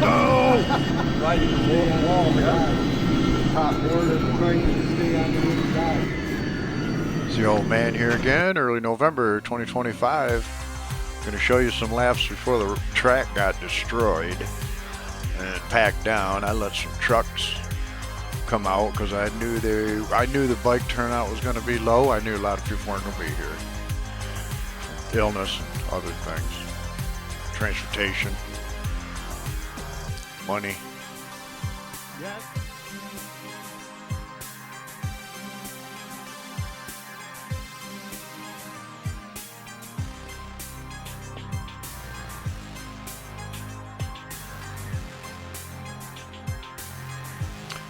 No! Right in the wall, yeah. Top board is trying to stay on the inside. It's the old man here again, early November 2025. Going to show you some laps before the track got destroyed and packed down. I let some trucks come out because I knew the bike turnout was going to be low. I knew a lot of people weren't going to be here. Illness and other things. Transportation. Money. Yes.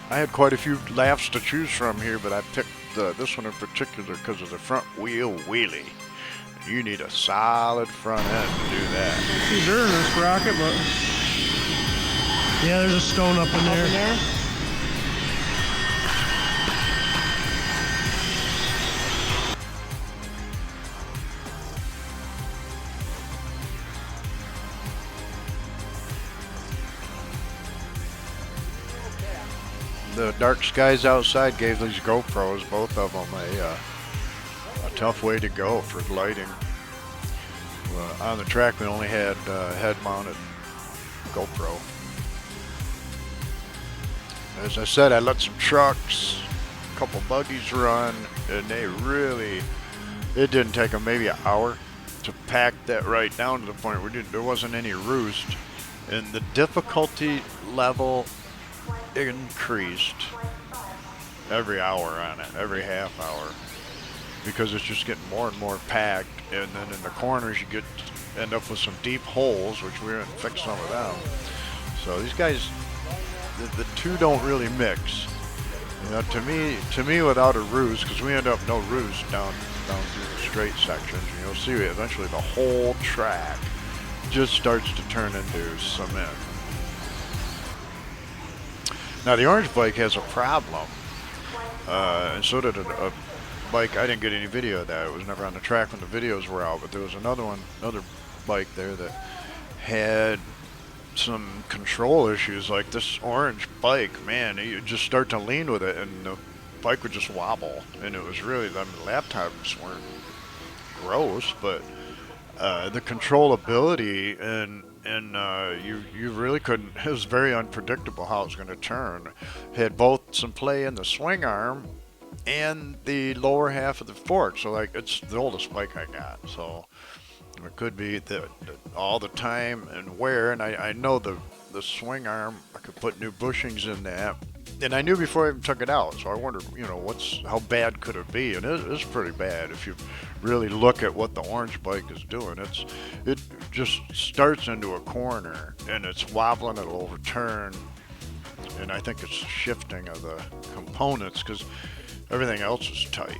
I had quite a few laps to choose from here, but I picked this one in particular because of the front wheel wheelie. You need a solid front end to do that. See dirt in this sprocket, but yeah, there's a stone up in there. The dark skies outside gave these GoPros, both of them, a tough way to go for lighting. On the track, we only had head-mounted GoPro. As I said, I let some trucks, a couple buggies run, and it didn't take them maybe an hour to pack that right down to the point where there wasn't any roost. And the difficulty level increased every hour on it, every half hour, because it's just getting more and more packed. And then in the corners you end up with some deep holes, which we're going to fix some of them. So these guys, the two don't really mix. You know, to me without a roost, because we end up no roost down through the straight sections, and you'll see eventually the whole track just starts to turn into cement. Now the orange bike has a problem, and so did a bike. I didn't get any video of that. It was never on the track when the videos were out, but there was another bike there that had some control issues. Like this orange bike, man, you just start to lean with it and the bike would just wobble, and it was really, I mean, the laptops weren't gross, but the controllability and you really couldn't. It was very unpredictable how it was going to turn. It had both some play in the swing arm and the lower half of the fork. So like, it's the oldest bike I got. So it could be that all the time and wear. And I know the swing arm, I could put new bushings in that. And I knew before I even took it out, so I wondered, how bad could it be? And it's pretty bad if you really look at what the orange bike is doing. It just starts into a corner and it's wobbling, it'll overturn, and I think it's shifting of the components because everything else is tight.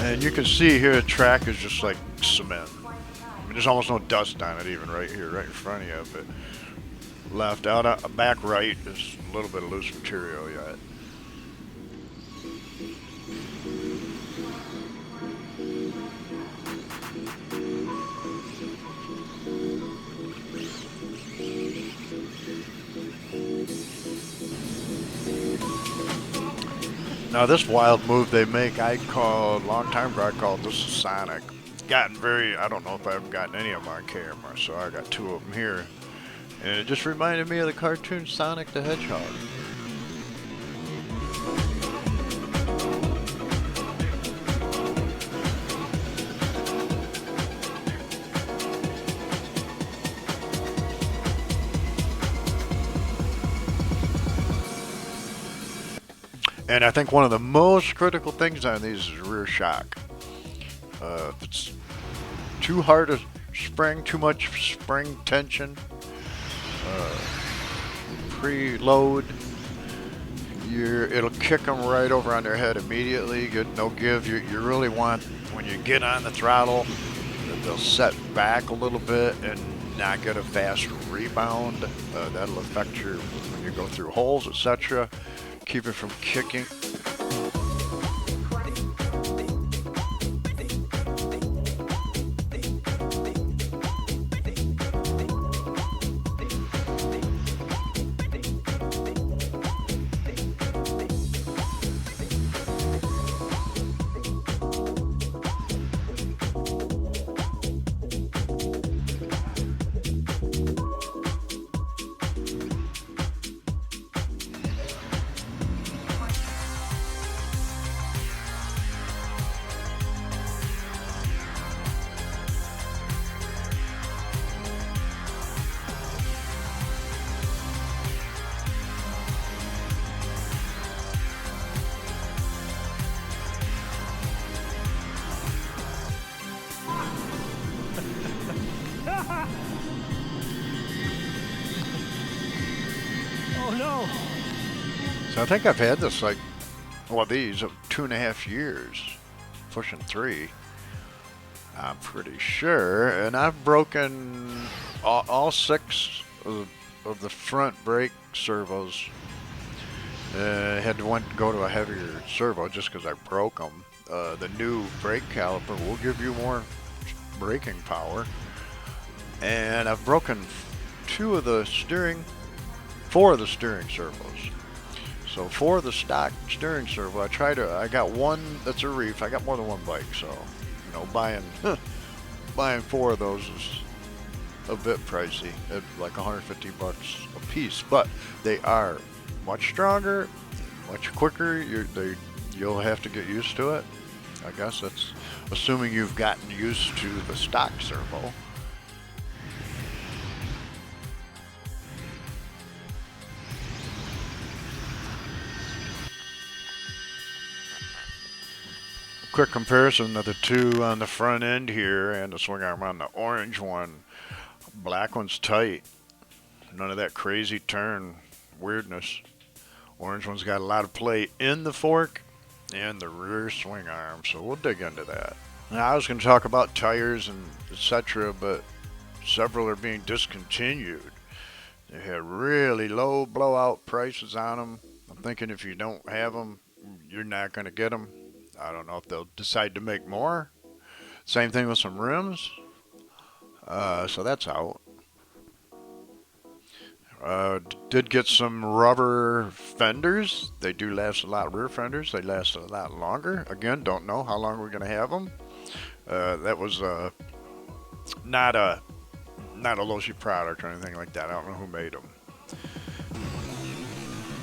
And you can see here the track is just like cement. I mean, there's almost no dust on it even right here, right in front of you. But left out, back right is a little bit of loose material yet. Now this wild move they make, a long time ago I called this a Sonic. I don't know if I've gotten any of them on camera, so I got two of them here. And it just reminded me of the cartoon Sonic the Hedgehog. And I think one of the most critical things on these is rear shock. If it's too hard a spring, too much spring tension, preload, it'll kick them right over on their head immediately. Good, no give. You really want, when you get on the throttle, that they'll set back a little bit and not get a fast rebound. That'll affect your, when you go through holes, etc. Keep it from kicking. Oh no! So I think I've had this like, well, these 2.5 years, pushing 3. I'm pretty sure, and I've broken all 6 of the front brake servos. Had to go to a heavier servo just because I broke them. The new brake caliper will give you more braking power, and I've broken 4 of the steering servos. So 4 of the stock steering servo, I got one that's a reef. I got more than one bike, so you know, buying 4 of those is a bit pricey, at like $150 a piece. But they are much stronger, much quicker. You'll have to get used to it. I guess that's assuming you've gotten used to the stock servo. Quick comparison of the 2 on the front end here and the swing arm on the orange one. Black one's tight. None of that crazy turn weirdness. Orange one's got a lot of play in the fork and the rear swing arm, so we'll dig into that. Now, I was going to talk about tires and etc., but several are being discontinued. They have really low blowout prices on them. I'm thinking if you don't have them, you're not going to get them. I don't know if they'll decide to make more. Same thing with some rims. So that's out. Did get some rubber fenders. They do last a lot. Rear fenders, they last a lot longer. Again, don't know how long we're going to have them. That was not a Loshi product or anything like that. I don't know who made them.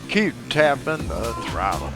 Keep tapping the throttle.